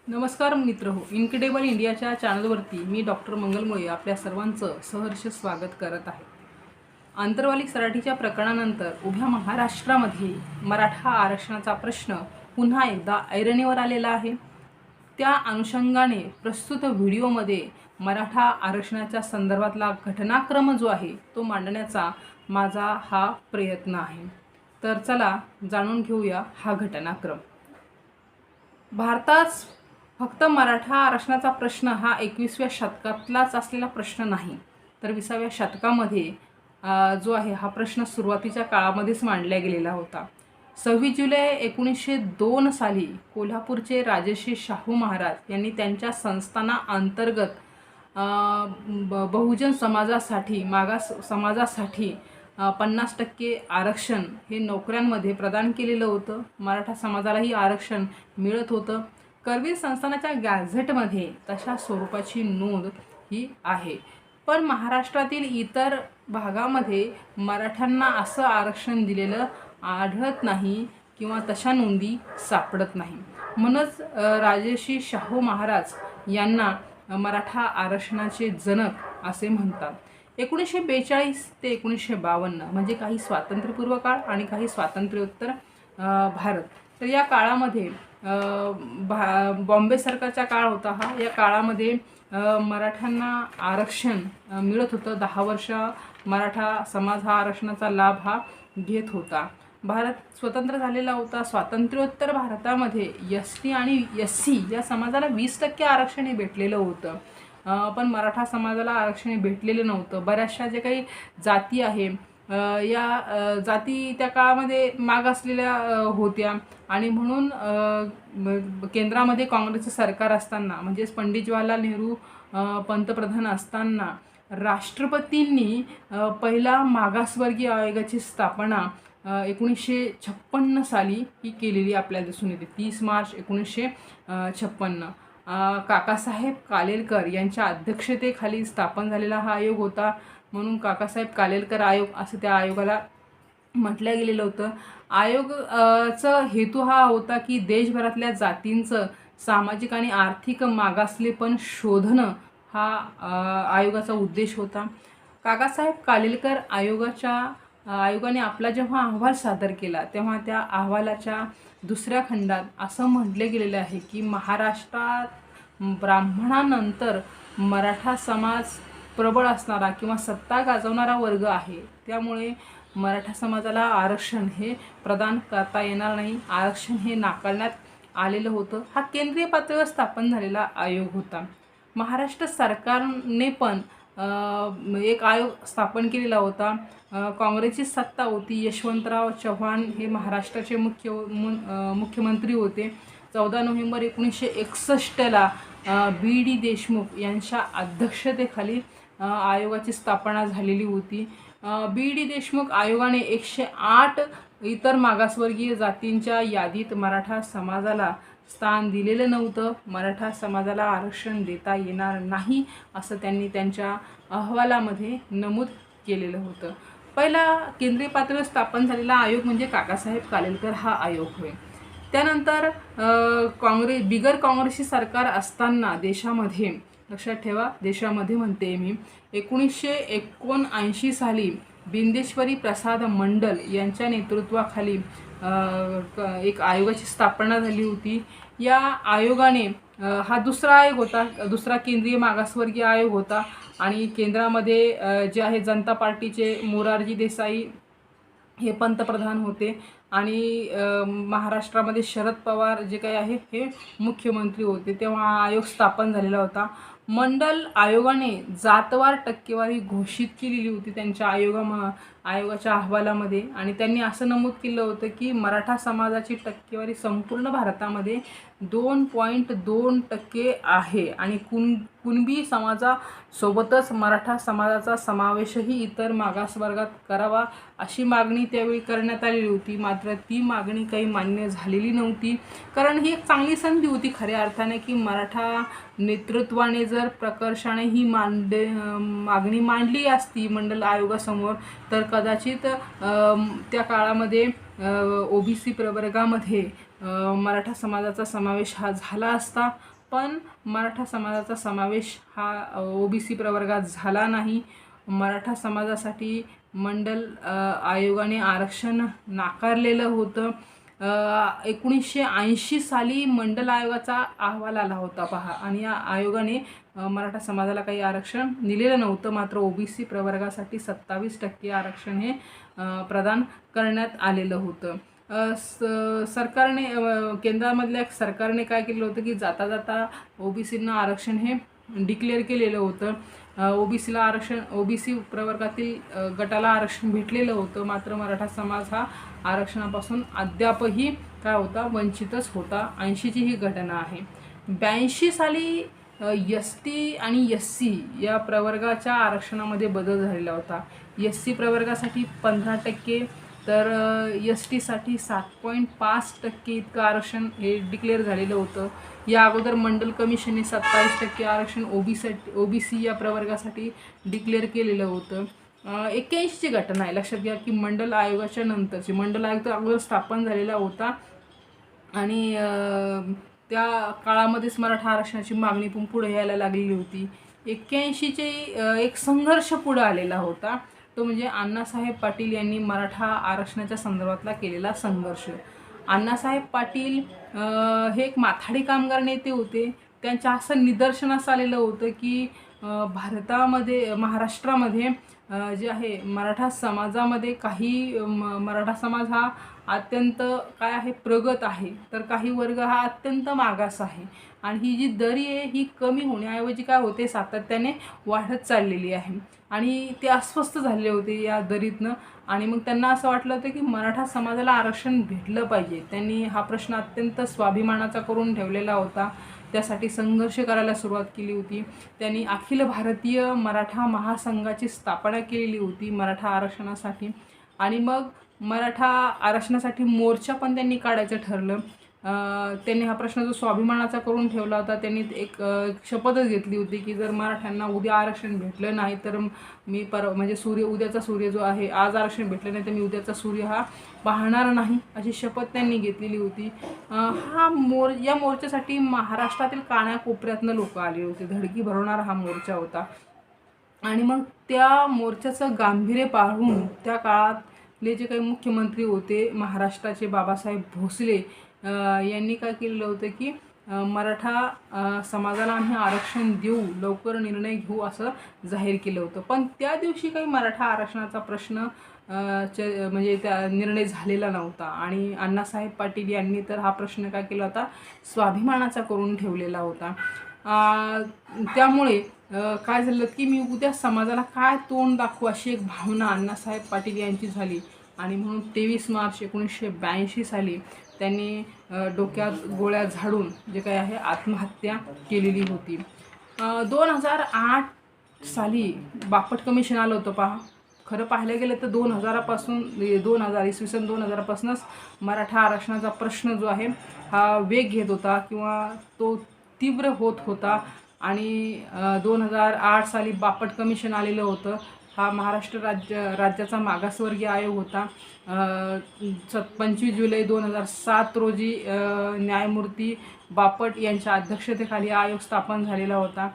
नमस्कार मित्र हो, इनक्रेडिबल इंडियाच्या चॅनलवरती मी डॉक्टर मंगलमुळे आपल्या सर्वांचं सहर्ष स्वागत करत आहे. आंतरवाली सराठीच्या प्रकरणानंतर उभ्या महाराष्ट्रामध्ये मराठा आरक्षणाचा प्रश्न पुन्हा एकदा ऐरणीवर आलेला आहे. त्या अनुषंगाने प्रस्तुत व्हिडिओमध्ये मराठा आरक्षणाच्या संदर्भातला घटनाक्रम जो आहे तो मांडण्याचा माझा हा प्रयत्न आहे. तर चला जाणून घेऊया हा घटनाक्रम. भारतात फक्त मराठा आरक्षणाचा प्रश्न हा 21व्या शतकातलाच असलेला प्रश्न नाही, तर 20व्या शतकामध्ये जो आहे हा प्रश्न सुरुवातीच्या काळामध्येच मांडला गेलेला होता. 26 जुलै 1902 साली कोल्हापूरचे राजर्षी शाहू महाराज यांनी त्यांच्या संस्थानाअंतर्गत बहुजन समाजासाठी, मागास समाजासाठी 50% आरक्षण हे नोकऱ्यांमध्ये प्रदान केलेलं होतं. मराठा समाजालाही आरक्षण मिळत होतं. करवीर संस्थानाच्या गॅझेटमध्ये तशा स्वरूपाची नोंद ही आहे. पण महाराष्ट्रातील इतर भागामध्ये मराठ्यांना असं आरक्षण दिलेलं आढळत नाही किंवा तशा नोंदी सापडत नाही. म्हणूनच राजर्षी शाहू महाराज यांना मराठा आरक्षणाचे जनक असे म्हणतात. 1942 ते 1952 म्हणजे काही स्वातंत्र्यपूर्व काळ आणि काही स्वातंत्र्योत्तर भारत. तर या काळामध्ये बॉम्बे सरकारचा काळ होता हा. या काळामध्ये मराठ्यांना आरक्षण मिळत होतं. 10 वर्ष मराठा समाज हा आरक्षणाचा लाभ हा घेत होता. भारत स्वतंत्र झालेला होता. स्वातंत्र्योत्तर भारतामध्ये ST आणि SC या समाजाला 20% आरक्षण हे भेटलेलं होतं. पण मराठा समाजाला आरक्षण भेटलेलं नव्हतं. बऱ्याचशा जे काही जाती आहे या जाती त्या काळामध्ये मागासलेल्या होत्या आणि म्हणून केंद्रामध्ये काँग्रेसचं सरकार असताना, म्हणजेच पंडित जवाहरलाल नेहरू पंतप्रधान असताना राष्ट्रपतींनी पहिला मागासवर्गीय आयोगाची स्थापना 1956 साली ही केलेली आपल्याला दिसून येते. 30 मार्च 1956 काकासाहेब कालेलकर यांच्या अध्यक्षतेखाली स्थापन झालेला हा आयोग होता. म्हणून काकासाहेब कालेलकर आयोग असं त्या आयोगाला म्हटलं गेलेलं होतं. आयोगाचा हेतू हा होता की देशभरातल्या जातींचं सामाजिक आणि आर्थिक मागासलेपण शोधणं हा आयोगाचा उद्देश होता. काकासाहेब कालेलकर आयोगाने आपला जेव्हा अहवाल सादर केला तेव्हा त्या अहवालाच्या दुसऱ्या खंडात असं म्हटलं गेलेलं आहे की महाराष्ट्रात ब्राह्मणानंतर मराठा समाज प्रबळ असणारा किंवा सत्ता गाजवणारा वर्ग आहे. त्यामुळे मराठा समाजाला आरक्षण हे प्रदान करता येणार नाही. आरक्षण हे नाकारण्यात आलेलं होतं. हा केंद्रीय पातळीवर स्थापन झालेला आयोग होता. महाराष्ट्र सरकारने पण एक आयोग स्थापन केलेला होता. काँग्रेसची सत्ता होती. यशवंतराव चव्हाण हे महाराष्ट्राचे मुख्यमंत्री होते. 14 नोव्हेंबर 1961ला BD देशमुख यांच्या अध्यक्षतेखाली आयोगाची स्थापना झालेली होती. BD देशमुख आयोगाने 108 इतर मागासवर्गीय जातींच्या यादीत मराठा समाजाला स्थान दिलेलं नव्हतं. मराठा समाजाला आरक्षण देता येणार नाही असं त्यांनी त्यांच्या अहवालामध्ये नमूद केलेलं होतं. पहिला केंद्रीय पातळीवर स्थापन झालेला आयोग म्हणजे काकासाहेब कालेलकर हा आयोग होय. त्यानंतर बिगर काँग्रेसी सरकार असताना देशामध्ये, लक्षात ठेवा देशामध्ये म्हणते मी, 1979 साली बिंदेश्वरी प्रसाद मंडल यांच्या नेतृत्वाखाली एक आयोगाची स्थापना झाली होती. या आयोगाने हा दुसरा आयोग होता, दुसरा केंद्रीय मागासवर्गीय आयोग होता आणि केंद्रामध्ये जे आहे जनता पार्टीचे मोरारजी देसाई हे पंतप्रधान होते आणि महाराष्ट्रामध्ये शरद पवार जे काही आहे हे मुख्यमंत्री होते. तेव्हा आयोग स्थापन झालेला होता. मंडल आयोगाने जातवार टक्केवारी घोषित केलेली होती त्यांच्या आयोगाच्या अहवालामध्ये आणि त्यांनी असं नमूद केलं होतं की मराठा समाजाची टक्केवारी संपूर्ण भारतामध्ये 2.2% आहे आणि कुणबी समाजासोबतच मराठा समाजाचा समावेशही इतर मागासवर्गात करावा अशी मागणी त्यावेळी करण्यात आलेली होती. मात्र ती मागणी काही मान्य झालेली नव्हती, कारण ही एक चांगली संधी होती खऱ्या अर्थाने की मराठा नेतृत्वाने जर प्रकर्षाने ही मागणी मांडली असती मंडल आयोगासमोर तर कदाचित त्या काळामध्ये OBC प्रवर्गामध्ये मराठा समाजाचा समावेश हा झाला असता. पण मराठा समाजाचा समावेश हा OBC प्रवर्गात झाला नाही. मराठा समाजासाठी मंडल आयोगाने आरक्षण नाकारलेलं होतं. 1980 साली मंडल आयोगाचा अहवाल आला होता पहा, आणि या आयोगाने मराठा समाजाला काही आरक्षण दिलेलं नव्हतं. मात्र OBC प्रवर्गासाठी 27% आरक्षण हे प्रदान करण्यात आलेलं होतं. सरकारने केंद्रामधल्या सरकारने काय केलं होतं की जाता जाता OBCंना आरक्षण हे डिक्लेअर केलेलं होतं. OBCला आरक्षण, OBC प्रवर्गातील गटाला आरक्षण भेटलेलं होतं. मात्र मराठा समाज हा आरक्षणापासून अद्यापही काय होता, वंचितच होता. 80ची ही घटना आहे. 82 साली ST आणि SC या प्रवर्गाच्या आरक्षणामध्ये बदल झालेला होता. SC प्रवर्गासाठी 15%, तर STसाठी 7.5% इतकं आरक्षण हे डिक्लेअर झालेलं होतं. या अगोदर मंडल कमिशनने 27% आरक्षण OBC या प्रवर्गासाठी डिक्लेअर केलेलं होतं. 81ची घटना आहे. लक्षात घ्या की मंडल आयोगाच्या नंतरची, मंडल आयोग तर अगोदर स्थापन झालेला होता आणि त्या काळामध्येच मराठा आरक्षणाची मागणी पण पुढे यायला लागलेली होती. 81चे एक संघर्ष पुढे आलेला होता, तो म्हणजे अण्णासाहेब पाटील यांनी मराठा आरक्षणाच्या संदर्भातला केलेला संघर्ष. अण्णासाहेब पाटील हे एक माथाडी कामगार नेते होते. त्यांच्या असं निदर्शनास आलेलं होतं की भारतामध्ये, महाराष्ट्रामध्ये जे आहे मराठा समाजामध्ये काही मराठा समाज हा अत्यंत काय आहे, प्रगत आहे, तर काही वर्ग हा अत्यंत मागास आहे. आणि ही जी दरी आहे ही कमी होण्याऐवजी काय होते, सातत्याने वाढत चाललेली आहे. आणि ते अस्वस्थ झालेले होते या दरीतनं. आणि मग त्यांना असं वाटलं होतं की मराठा समाजाला आरक्षण भेटलं पाहिजे. त्यांनी हा प्रश्न अत्यंत स्वाभिमानाचा करून ठेवलेला होता. त्यासाठी संघर्ष करायला सुरुवात केली होती. त्यांनी अखिल भारतीय मराठा महासंघाची स्थापना केलेली होती मराठा आरक्षणासाठी. आणि मग मराठा आरक्षणासाठी मोर्चा पण त्यांनी काढायचं ठरलं. त्यांनी हा प्रश्न जो स्वाभिमानाचा करून ठेवला होता, त्यांनी एक शपथच घेतली होती की जर मराठ्यांना उद्या आरक्षण भेटलं नाही तर मी म्हणजे उद्याचा सूर्य जो आहे, आज आरक्षण भेटलं नाही तर मी उद्याचा सूर्य हा पाहणार नाही, अशी शपथ त्यांनी घेतलेली होती. या मोर्चासाठी महाराष्ट्रातील कानाकोपऱ्यातनं लोक आले होते. धडकी भरवणारा हा मोर्चा होता. आणि मग त्या मोर्चाचं गांभीर्य पाहून त्या काळातले जे काही मुख्यमंत्री होते महाराष्ट्राचे, बाबासाहेब भोसले यांनी काय केलेलं होतं की मराठा समाजाला आम्ही आरक्षण देऊ, लवकर निर्णय घेऊ असं जाहीर केलं होतं. पण त्या दिवशी काही मराठा आरक्षणाचा प्रश्न म्हणजे त्या निर्णय झालेला नव्हता. आणि अण्णासाहेब पाटील यांनी तर हा प्रश्न काय केला होता, स्वाभिमानाचा करून ठेवलेला होता. त्यामुळे काय झालं की मी उद्या समाजाला काय तोंड दाखवू, अशी एक भावना अण्णासाहेब पाटील यांची झाली. आणि म्हणून 23 मार्च 1982 साली त्यांनी डोक्यात गोळ्या झाडून जे काही आहे आत्महत्या केलेली होती. 2008 साली बापट कमिशन आलं होतं पहा. खरं पाहायला गेलं तर 2000 पासूनच मराठा आरक्षणाचा प्रश्न जो आहे हा वेग घेत होता किंवा तो तीव्र होत होता. आणि 2008 साली बापट कमिशन आलेलं होतं. हा महाराष्ट्र राज्याचा मागासवर्गीय आयोग होता. 25 जुलै 2007 रोजी न्यायमूर्ती बापट यांच्या अध्यक्षतेखाली आयोग स्थापन झालेला होता.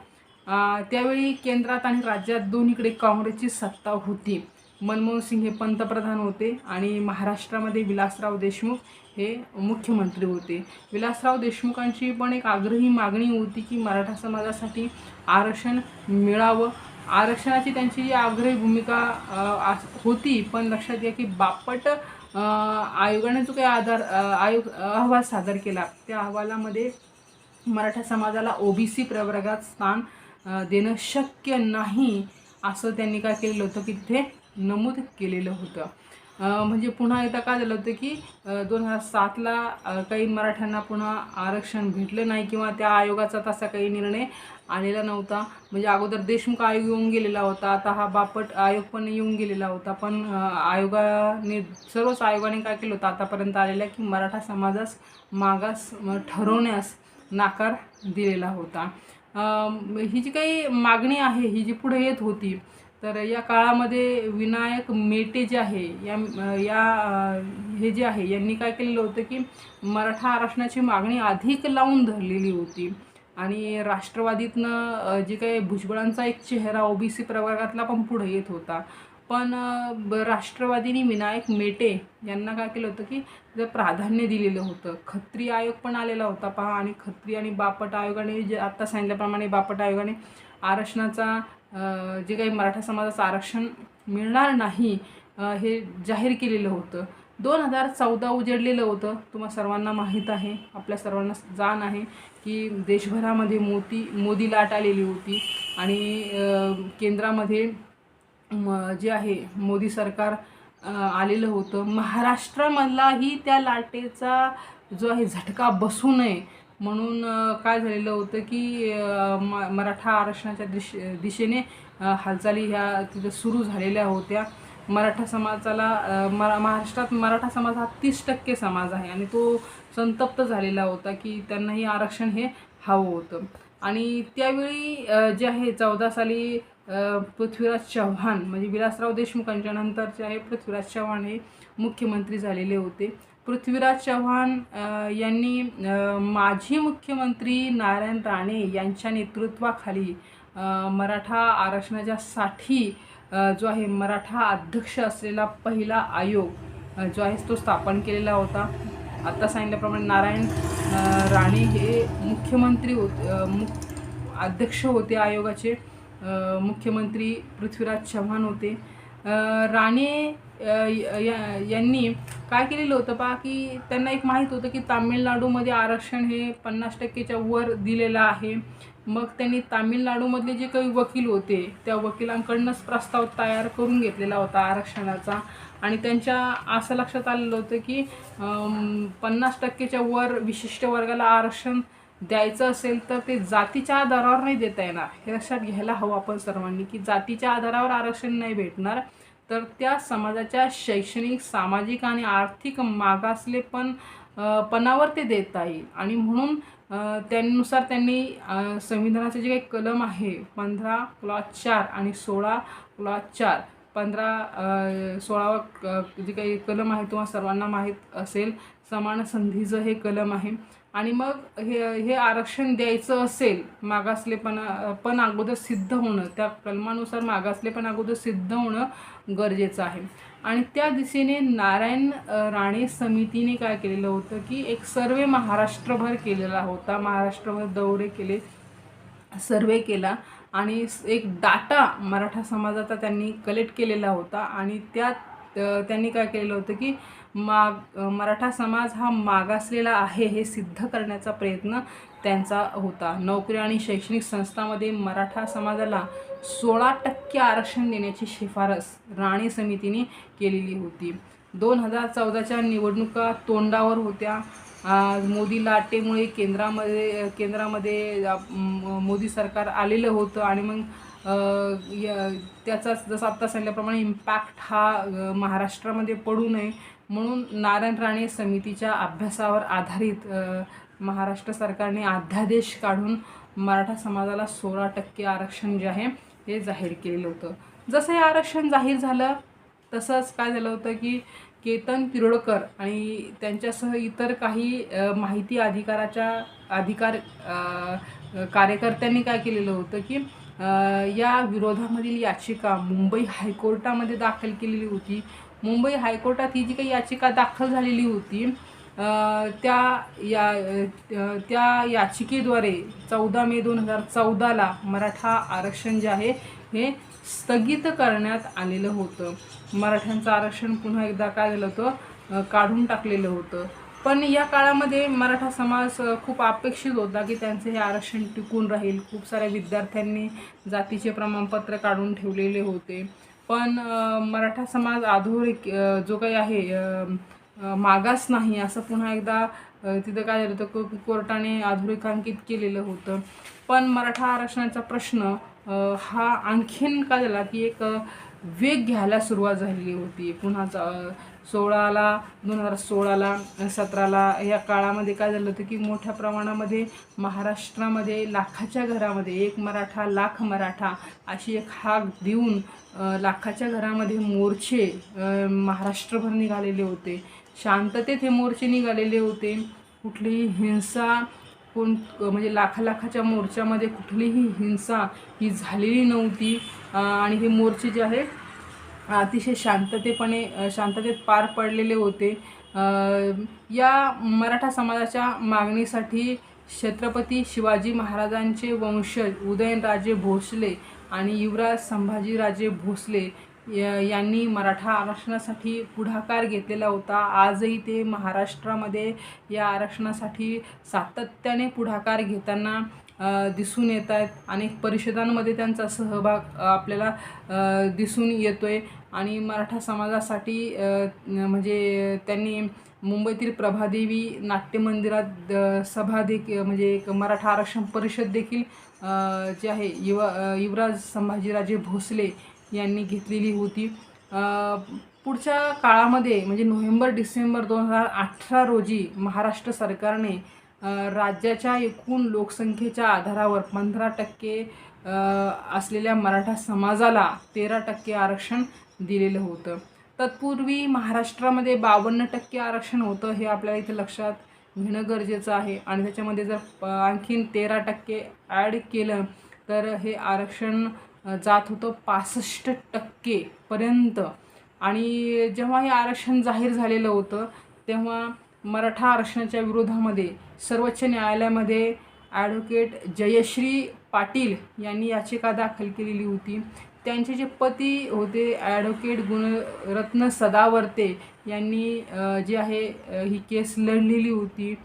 त्यावेळी केंद्रात आणि राज्यात दोन्हीकडे काँग्रेसची सत्ता होती. मनमोहन सिंग हे पंतप्रधान होते आणि महाराष्ट्रामध्ये विलासराव देशमुख हे मुख्यमंत्री होते. विलासराव देशमुखांची पण एक आग्रही मागणी होती की मराठा समाजासाठी आरक्षण मिळावं. आरक्षणाची त्यांची जी आग्रही भूमिका होती, पण लक्षात घ्या की बापट आयोगाने जो काही अहवाल सादर केला, त्या अहवालामध्ये मराठा समाजाला OBC प्रवर्गात स्थान देणं शक्य नाही असं त्यांनी काय केलेलं होतं की तिथे नमूद केलेलं होतं. म्हणजे पुन्हा एकदा काय झालं होतं की 2007ला काही मराठ्यांना पुन्हा आरक्षण भेटलं नाही किंवा त्या आयोगाचा तसा काही निर्णय आलेला नव्हता. म्हणजे अगोदर देशमुख आयोग येऊन गेलेला होता, आता हा बापट आयोग पण येऊन गेलेला होता. पण सर्वच आयोगाने काय केलं होतं आतापर्यंत आलेल्या की मराठा समाजास मागास ठरवण्यास नकार दिलेला होता. ही जी काही मागणी आहे ही जी पुढे येत होती, तर या काळामध्ये विनायक मेटे जे आहे हे जे आहे यांनी काय केलेलं होतं की मराठा आरक्षणाची मागणी अधिक लावून धरलेली होती. आणि राष्ट्रवादीतनं जे काही भुजबळांचा एक चेहरा ओबीसी प्रवर्गातला पण पुढे येत होता. पण राष्ट्रवादीने विनायक मेटे यांना काय केलं होतं की जे प्राधान्य दिलेलं होतं. खत्री आयोग पण आलेला होता पहा, आणि खत्री आणि बापट आयोगाने जे आत्ता सांगितल्याप्रमाणे बापट आयोगाने आरक्षणाचा जे काही मराठा समाजाचं आरक्षण मिळणार नाही हे जाहीर केलेलं होतं. 2014 उजडलेलं होतं. तुम्हा सर्वांना माहीत आहे, आपल्या सर्वांना जाण आहे की देशभरामध्ये मोदी लाट आलेली होती आणि केंद्रामध्ये जे आहे मोदी सरकार आलेलं होतं. महाराष्ट्रामधलाही त्या लाटेचा जो आहे झटका बसू नये म्हणून काय झालेलं होतं की मराठा आरक्षणाच्या दिशेने हालचाली ह्या तिथं सुरू झालेल्या होत्या. मराठा समाजाला महाराष्ट्रात मराठा समाज हा 30% समाज आहे आणि तो संतप्त झालेला होता की त्यांनाही आरक्षण हे हवं होतं. आणि त्यावेळी जे आहे 14 साली पृथ्वीराज चव्हाण म्हणजे विलासराव देशमुखांच्या नंतरचे आहे पृथ्वीराज चव्हाण हे मुख्यमंत्री झालेले होते. पृथ्वीराज चव्हाण यांनी माजी मुख्यमंत्री नारायण राणे यांच्या नेतृत्वाखाली मराठा आरक्षणाच्यासाठी जो आहे मराठा अध्यक्ष असलेला पहिला आयोग जो आहे तो स्थापन केलेला होता. आत्ता सांगितल्याप्रमाणे नारायण राणे हे मुख्यमंत्री होते, अध्यक्ष होते आयोगाचे. मुख्यमंत्री पृथ्वीराज चव्हाण होते. राणे यांनी काय केलेलं होतं पहा की त्यांना एक माहीत होतं की तामिळनाडूमध्ये आरक्षण हे 50%च्या वर दिलेलं आहे. मग त्यांनी तामिळनाडूमधले जे काही वकील होते त्या वकिलांकडूनच प्रस्ताव तयार करून घेतलेला होता आरक्षणाचा. आणि त्यांच्या असं लक्षात आलेलं होतं की 50%च्या वर विशिष्ट वर्गाला आरक्षण द्यायचं असेल तर ते जातीच्या आधारावर नाही देता येणार. हे लक्षात घ्यायला हवं आपण सर्वांनी की जातीच्या आधारावर आरक्षण नाही भेटणार, तर त्या समाजाच्या शैक्षणिक, सामाजिक आणि आर्थिक पणावर ते देता येईल. आणि म्हणून त्यानुसार त्यांनी संविधानाचे जे काही कलम आहे 15 आणि 16 16 जे काही कलम आहे तुम्हाला सर्वांना माहीत असेल. समान संधीचं हे कलम आहे. आणि मग हे आरक्षण द्यायचं असेल पण अगोदर सिद्ध होणं, त्या कलमानुसार मागासलेपण अगोदर सिद्ध होणं गरजेचं आहे. आणि त्या दिशेने नारायण राणे समितीने काय केलेलं होतं की एक सर्वे महाराष्ट्रभर केलेला होता. महाराष्ट्रभर दौरे केले, सर्वे केला आणि एक डाटा मराठा समाजाचा त्यांनी कलेक्ट केलेला होता. आणि त्यात त्यांनी काय केलेलं होतं की मराठा समाज हा मागासलेला आहे हे सिद्ध करण्याचा प्रयत्न त्यांचा होता. नोकरी आणि शैक्षणिक संस्थांमध्ये मराठा समाजाला 16% आरक्षण देण्याची शिफारस राणे समितीने केलेली होती. 2014च्या निवडणुका तोंडावर होत्या. मोदी लाटेमुळे केंद्रामध्ये मोदी सरकार आलेलं होतं आणि मग त्याचा जसं आत्ता सांगितल्याप्रमाणे इम्पॅक्ट हा महाराष्ट्रामध्ये पडू नये म्हणून नारायण राणे समितीच्या अभ्यासावर आधारित महाराष्ट्र सरकारने अध्यादेश काढून मराठा समाजाला 16% आरक्षण जे आहे हे जाहीर केलेलं होतं. जसं हे आरक्षण जाहीर झालं तसंच काय झालं होतं की केतन तिरोडकर आणि त्यांच्यासह इतर काही माहिती कार्यकर्त्यांनी काय केलेलं होतं की या विरोधामधील याचिका मुंबई हायकोर्टामध्ये दाखल केलेली होती. मुंबई हायकोर्टात ही जी काही याचिका दाखल झालेली होती त्या याचिकेद्वारे 14 मे 2014ला मराठा आरक्षण जे आहे हे स्थगित करण्यात आलेलं होतं. मराठ्यांचं आरक्षण पुन्हा एकदा काय झालं होतं काढून टाकलेलं होतं. पण या काळामध्ये मराठा समाज खूप अपेक्षित होता की त्यांचं हे आरक्षण टिकून राहील. खूप साऱ्या विद्यार्थ्यांनी जातीचे प्रमाणपत्र काढून ठेवलेले होते. पण मराठा समाज अधोरेख जो काही आहे मागास नाही असं पुन्हा एकदा तिथं काय झालं होतं कोर्टाने अधोरेखांकित केलेलं होतं. पण मराठा आरक्षणाचा प्रश्न हा आणखीन काय झाला की एक वेग घ्यायला सुरुवात झालेली होती. पुन्हा 2016ला 17ला या काळामध्ये काय झालं होतं की मोठ्या प्रमाणामध्ये महाराष्ट्रामध्ये लाखाच्या घरामध्ये एक मराठा लाख मराठा अशी एक हाक देऊन लाखाच्या घरामध्ये मोर्चे महाराष्ट्रभर निघालेले होते. शांततेत हे मोर्चे निघालेले होते. कुठलीही हिंसा म्हणजे लाखाच्या मोर्चामध्ये कुठलीही हिंसा ही झालेली नव्हती आणि हे मोर्चे जे आहे अतिशय शांततेत पार पडलेले होते. या मराठा समाजाच्या मागणीसाठी छत्रपती शिवाजी महाराजांचे वंशज उदयनराजे भोसले आणि युवराज संभाजीराजे भोसले यांनी मराठा आरक्षणासाठी पुढाकार घेतलेला होता. आजही ते महाराष्ट्रामध्ये या आरक्षणासाठी सातत्याने पुढाकार घेताना दिसून येत आहेत. अनेक परिषदांमध्ये त्यांचा सहभाग आपल्याला दिसून येतोय आणि मराठा समाजासाठी म्हणजे त्यांनी मुंबईतील प्रभादेवी नाट्यमंदिरात सभा म्हणजे एक मराठा आरक्षण परिषद देखील जे आहे युवराज संभाजीराजे भोसले यांनी घेतलेली होती. पुढच्या काळामध्ये म्हणजे नोव्हेंबर-डिसेंबर 2018 रोजी महाराष्ट्र सरकारने राज्याच्या एकूण लोकसंख्येच्या आधारावर 15% असलेल्या मराठा समाजाला 13% आरक्षण दिलेलं होतं. तत्पूर्वी महाराष्ट्रामध्ये 52% आरक्षण होतं. हे आपल्याला इथे लक्षात घेणं गरजेचं आहे आणि त्याच्यामध्ये जर आणखीन 13% ॲड केलं तर हे आरक्षण जात होतं 65% पर्यंत. आणि जेव्हा हे आरक्षण जाहीर झालेलं होतं तेव्हा मराठा आरक्षणाच्या विरोधामध्ये सर्वोच्च न्यायालयामध्ये ॲडव्होकेट जयश्री पाटील यांनी याचिका दाखल केलेली होती. त्यांचे जे पती होते ॲडव्होकेट गुणरत्न सदावर्ते यांनी जी आहे ही केस लढलेली होती.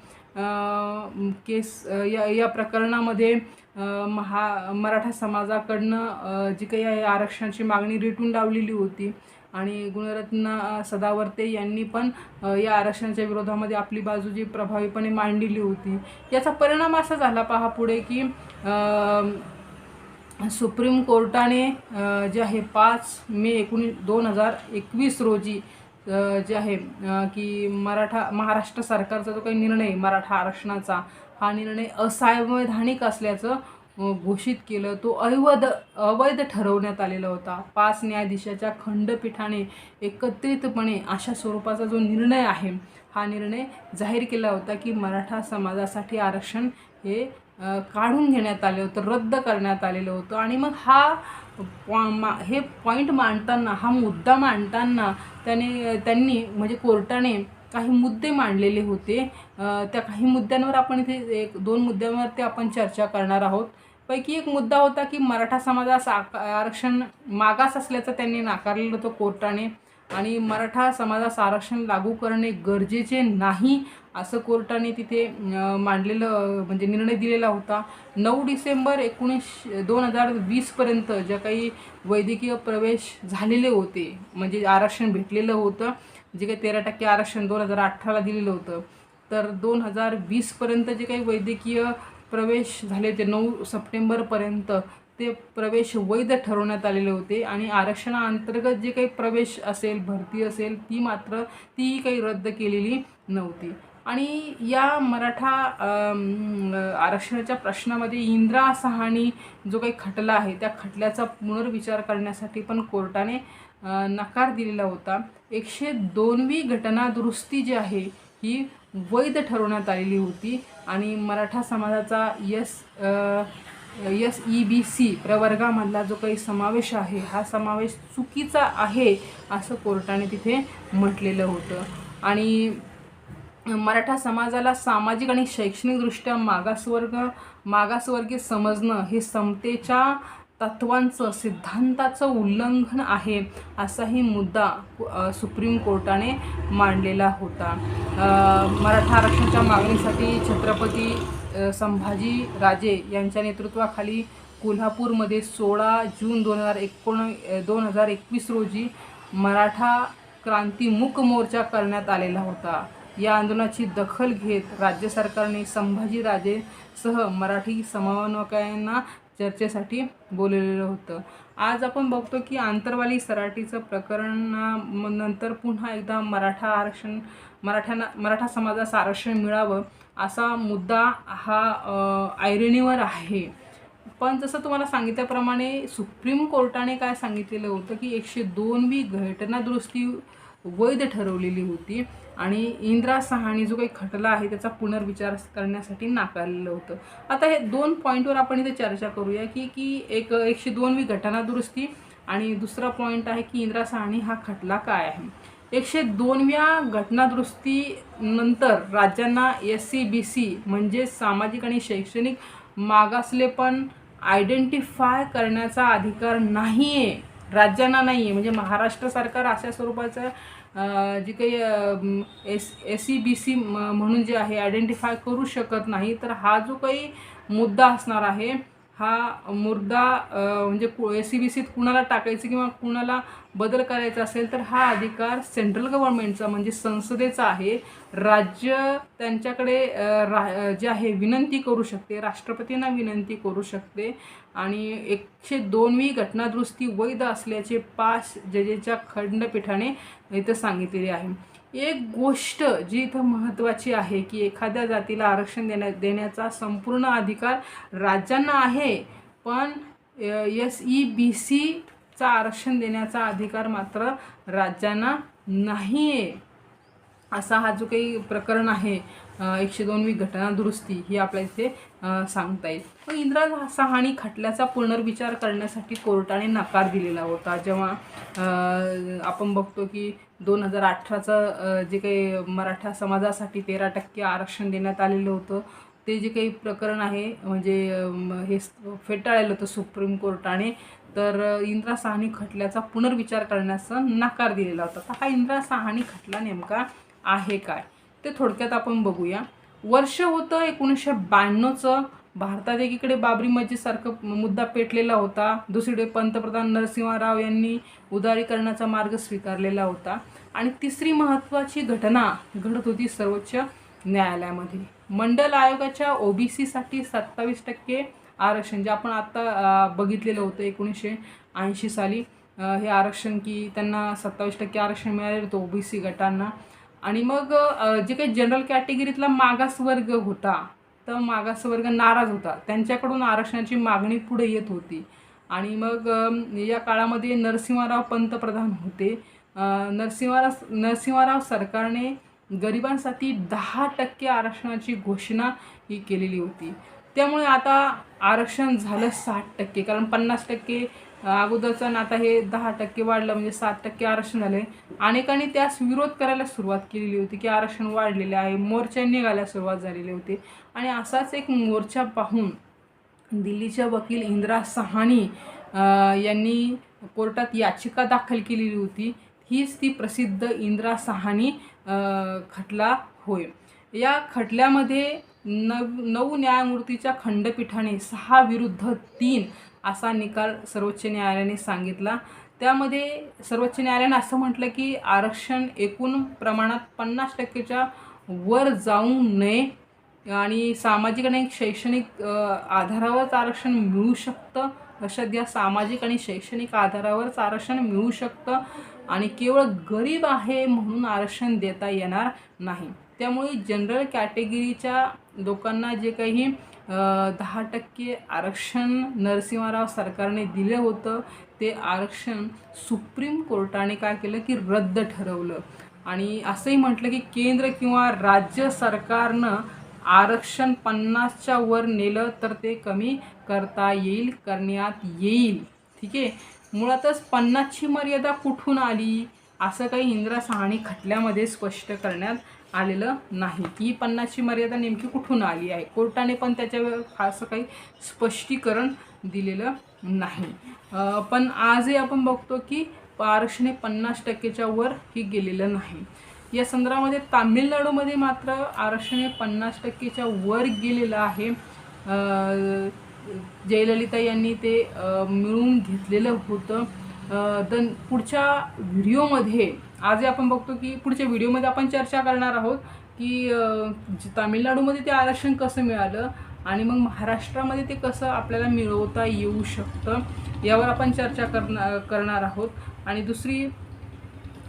या प्रकरणामध्ये मराठा समाजाकडनं जी काही आहे आरक्षणाची मागणी रेटून लावलेली होती आणि गुणरत्न सदावर्ते यांनी पण या आरक्षणाच्या विरोधामध्ये आपली बाजू जी प्रभावीपणे मांडलेली होती. याचा परिणाम असा झाला पहा पुढे की सुप्रीम कोर्टाने जे आहे 5 मे 2021 रोजी जे आहे की महाराष्ट्र सरकारचा जो काही निर्णय मराठा आरक्षणाचा हा निर्णय असंवैधानिक असल्याचं घोषित केलं. तो अवैध ठरवण्यात आलेला होता. 5 न्यायाधीशाच्या खंडपीठाने एकत्रितपणे अशा स्वरूपाचा जो निर्णय आहे हा निर्णय जाहीर केला होता की मराठा समाजासाठी आरक्षण हे काढून घेण्यात आले होतं, रद्द करण्यात आलेलं होतं. आणि मग हे पॉईंट मांडताना हा मुद्दा मांडताना त्यांनी म्हणजे कोर्टाने काही मुद्दे मांडलेले होते. त्या काही मुद्द्यांवर आपण इथे 1-2 मुद्द्यांवरती आपण चर्चा करणार आहोत. पैकी एक मुद्दा होता की मराठा समाजास आरक्षण मागास असल्याचं त्यांनी नाकारलेलं होतं कोर्टाने आणि मराठा समाजास आरक्षण लागू करणे गरजेचे नाही असं कोर्टाने तिथे मांडलेलं म्हणजे निर्णय दिलेला होता. 9 डिसेंबर 2020 पर्यंत ज्या काही वैद्यकीय प्रवेश झालेले होते म्हणजे आरक्षण भेटलेलं होतं, जे काही 13% आरक्षण 2018ला दिलेलं होतं, तर 2020 पर्यंत जे काही वैद्यकीय प्रवेश झाले ते 9 सप्टेंबरपर्यंत ते प्रवेश वैध ठरवण्यात आलेले होते आणि आरक्षणाअंतर्गत जे काही प्रवेश असेल, भरती असेल ती काही रद्द केलेली नव्हती. आणि या मराठा आरक्षणाच्या प्रश्नामध्ये इंदिरा साहनी जो काही खटला आहे त्या खटल्याचा पुनर्विचार करण्यासाठी पण कोर्टाने नकार दिलेला होता. 102वी घटना दुरुस्ती जी आहे ही वैध ठरवण्यात आलेली होती आणि मराठा समाजाचा SEBC प्रवर्गामधला जो काही समावेश आहे हा समावेश चुकीचा आहे असं कोर्टाने तिथे म्हटलेलं होतं. आणि मराठा समाजाला सामाजिक आणि शैक्षणिकदृष्ट्या मागासवर्गीय समजणं हे समतेच्या तत्वांचं सिद्धांताचं उल्लंघन आहे असाही मुद्दा सुप्रीम कोर्टाने मांडलेला होता. मराठा आरक्षणाच्या मागणीसाठी छत्रपती संभाजीराजे यांच्या नेतृत्वाखाली कोल्हापूरमध्ये 16 जून 2021 रोजी मराठा क्रांती मूक मोर्चा करण्यात आलेला होता. या आंदोलनाची दखल घेत राज्य सरकारने संभाजीराजेसह मराठी समन्वयकांना चर्चेसाठी बोलवलेलं होतं. आज आपण बघतो की आंतरवाली सराटीचं प्रकरणानंतर पुन्हा एकदा मराठा समाजास आरक्षण मिळावं असा मुद्दा हा ऐरणीवर आहे. पण जसं तुम्हाला सांगितल्याप्रमाणे सुप्रीम कोर्टाने काय सांगितलेलं होतं की 102वी घटना दुरुस्ती वैध ठरवलेली होती आणि इंदिरा साहानी जो काही खटला आहे त्याचा पुनर्विचार करण्यासाठी नाकारलेलं होतं. आता हे 2 पॉईंटवर आपण इथे चर्चा करूया की 102वी घटना दुरुस्ती आणि दुसरा पॉईंट आहे की इंदिरा साहानी हा खटला काय आहे. 102व्या घटनादुरुस्तीनंतर राज्यांना SC-BC म्हणजे सामाजिक आणि शैक्षणिक मागासलेपण आयडेंटिफाय करण्याचा अधिकार नाही आहे, राज्यांना नाही आहे. म्हणजे महाराष्ट्र सरकार अशा स्वरूपाचं जे काही SC-BC म्हणून जे आहे आयडेंटिफाय करू शकत नाही. तर हा जो काही मुद्दा असणार आहे हा मुद्दा म्हणजे SC-BCत कुणाला टाकायचं किंवा कुणाला बदल करायचा असेल तर हा अधिकार सेंट्रल गव्हर्नमेंटचा म्हणजे संसदेचा आहे. राज्य त्यांच्याकडे जे आहे विनंती करू शकते, राष्ट्रपतींना विनंती करू शकते आणि 102वी घटनादुरुस्ती वैध असल्याचे 5 जजेसच्या खंडपीठाने इथं सांगितलेले आहे. एक गोष्ट जी इथं महत्त्वाची आहे की एखाद्या जातीला आरक्षण देण्याचा संपूर्ण अधिकार राज्यांना आहे, पण SC-BCचा आरक्षण देण्याचा अधिकार मात्र राज्यांना नाही आहे. असा हा जो काही प्रकरण आहे 102वी घटना दुरुस्ती ही आपल्या इथे सांगता येईल. मग इंदिरा साहानी खटल्याचा पुनर्विचार करण्यासाठी कोर्टाने नकार दिलेला होता. जेव्हा आपण बघतो की 2018चं जे काही मराठा समाजासाठी 13% आरक्षण देण्यात आलेलं होतं ते जे काही प्रकरण आहे म्हणजे हे फेटाळलेलं होतं सुप्रीम कोर्टाने. तर इंदिरा साहानी खटल्याचा पुनर्विचार करण्याचा नकार दिलेला होता. तर हा इंदिरा साहानी खटला नेमका आहे काय ते थोडक्यात आपण बघूया. वर्ष होतं 1992चं. भारतात एकीकडे बाबरी मस्जिदसारखं मुद्दा पेटलेला होता, दुसरीकडे पंतप्रधान नरसिंह राव यांनी उदारीकरणाचा मार्ग स्वीकारलेला होता आणि तिसरी महत्त्वाची घटना घडत होती सर्वोच्च न्यायालयामध्ये. मंडल आयोगाच्या OBCसाठी 27% आरक्षण जे आपण आता बघितलेलं होतं 1980 साली हे आरक्षण की त्यांना 27% आरक्षण मिळालेलं होतं OBC गटांना. आणि मग जे काही जनरल कॅटेगरीतला मागासवर्ग होता तर मागासवर्ग नाराज होता, त्यांच्याकडून आरक्षणाची मागणी पुढे येत होती. आणि मग या काळामध्ये नरसिंहराव पंतप्रधान होते. नरसिंहराव सरकारने गरिबांसाठी 10% आरक्षणाची घोषणा ही केलेली होती. त्यामुळे आता आरक्षण झालं 60%, कारण 50% अगोदरचं आणि आता हे 10% वाढलं म्हणजे 60% आरक्षण झाले. अनेकांनी त्यास विरोध करायला सुरुवात केलेली होती की आरक्षण वाढलेले आहे, मोर्चा निघायला सुरुवात झालेली होती. आणि असाच एक मोर्चा पाहून दिल्लीच्या वकील इंदिरा साहानी यांनी कोर्टात याचिका दाखल केलेली होती. हीच ती प्रसिद्ध इंदिरा साहानी खटला होय. या खटल्यामध्ये 9 न्यायमूर्तीच्या खंडपीठाने 6 विरुद्ध 3 असा निकाल सर्वोच्च न्यायालयाने सांगितला. त्यामध्ये सर्वोच्च न्यायालयाने असं म्हटलं की आरक्षण एकूण प्रमाणात 50%च्या वर जाऊ नये आणि सामाजिक आणि शैक्षणिक आधारावरच आरक्षण मिळू शकतं. लक्षात घ्या, सामाजिक आणि शैक्षणिक आधारावरच आरक्षण मिळू शकतं आणि केवळ गरीब आहे म्हणून आरक्षण देता येणार नाही. त्यामुळे जनरल कॅटेगरीच्या लोकांना जे काही 10% आरक्षण नरसिंहराव सरकारने दिलं होतं ते आरक्षण सुप्रीम कोर्टाने काय केलं की रद्द ठरवलं. आणि असंही म्हटलं की केंद्र किंवा राज्य सरकारनं आरक्षण 50च्या वर नेलं तर ते कमी करण्यात येईल. ठीक आहे, मुळातच 50ची मर्यादा कुठून आली असं काही इंदिरा साहानी खटल्यामध्ये स्पष्ट करण्यात आलेलं नाही की 50ची मर्यादा नेमकी कुठून आली आहे. कोर्टाने पण त्याच्यावर फारसं काही स्पष्टीकरण दिलेलं नाही. पण आजही आपण बघतो की आरक्षण 50%च्या वर ही गेलेलं नाही. या संदर्भामध्ये तामिळनाडूमध्ये मात्र आरक्षण 50%च्या वर गेलेलं आहे. जयललिता यांनी ते मिळवून घेतलेलं होतं. पुढच्या व्हिडिओमध्ये आजही आपण बघतो की पुढच्या व्हिडिओमध्ये आपण चर्चा करणार आहोत की तामिळनाडूमध्ये ते आरक्षण कसं मिळालं आणि मग महाराष्ट्रामध्ये ते कसं आपल्याला मिळवता येऊ शकतं यावर आपण चर्चा करणार आहोत. आणि दुसरी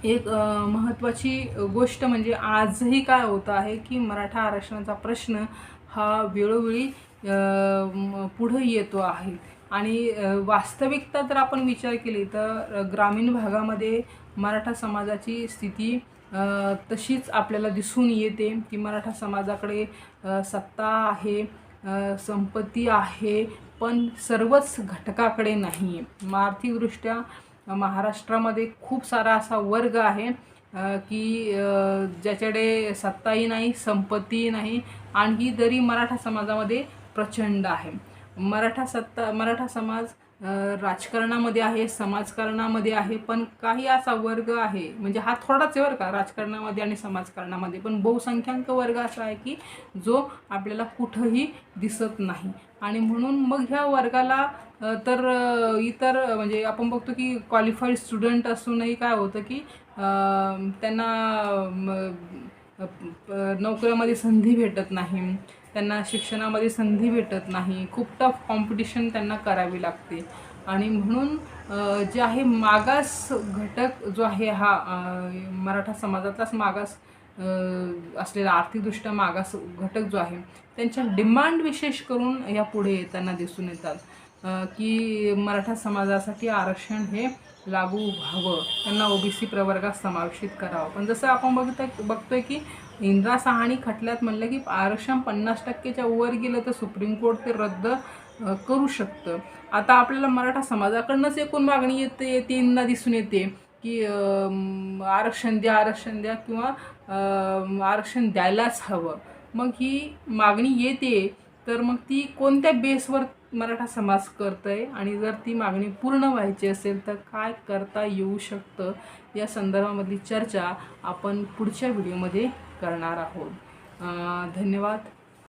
एक महत्त्वाची गोष्ट म्हणजे आजही काय होतं आहे की मराठा आरक्षणाचा प्रश्न हा वेळोवेळी पुढे येतो आहे. आणि वास्तविकता जर आपण विचार केली तर ग्रामीण भागामध्ये मराठा समाजाची स्थिती तशीच आपल्याला दिसून येते की मराठा समाजाकडे सत्ता आहे, संपत्ती आहे, पण सर्वच घटकाकडे नाही आहे. आर्थिकदृष्ट्या महाराष्ट्रामध्ये खूप सारा असा वर्ग आहे की ज्याच्याकडे सत्ताही नाही, संपत्तीही नाही, आणि तरी मराठा समाजामध्ये प्रचंड आहे. मराठा समाज राजकारणामध्ये आहे, समाजकारणामध्ये आहे, पण काही असा वर्ग आहे, म्हणजे हा थोडाच आहे बरं का राजकारणामध्ये आणि समाजकारणामध्ये, पण बहुसंख्याक वर्ग असा आहे की जो आपल्याला कुठंही दिसत नाही. आणि म्हणून मग ह्या वर्गाला तर इतर म्हणजे आपण बघतो की क्वालिफाईड स्टुडंट असूनही काय होतं की त्यांना नोकऱ्यामध्ये संधी भेटत नाही, त्यांना शिक्षणामध्ये संधी भेटत नाही, खूप टफ कॉम्पिटिशन त्यांना करावी लागते. आणि म्हणून जे आहे मागास घटक जो आहे हा मराठा समाजाचाच मागास असलेला आर्थिकदृष्ट्या मागास घटक जो आहे त्यांच्या डिमांड विशेष करून या पुढे येताना दिसून येतात की मराठा समाजासाठी आरक्षण हे लागू व्हावं, त्यांना ओबीसी प्रवर्गात समावेशित करावं. पण जसं आपण बघतोय की इंदिरा साहनी खटल्यात म्हणलं की आरक्षण 50%च्या वर गेलं तर सुप्रीम कोर्ट ते रद्द करू शकतं. आता आपल्याला मराठा समाजाकडनंच एकूण मागणी येते दिसून येते की आरक्षण द्या किंवा आरक्षण द्यायलाच हवं. मग ही मागणी येते तर मग ती कोणत्या बेसवर मराठा समाज करतोय आणि जर ती मागणी पूर्ण व्हायची असेल तर काय करता येऊ शकतं, या संदर्भामधली चर्चा आपण पुढच्या व्हिडिओमध्ये करणार आहोत. धन्यवाद.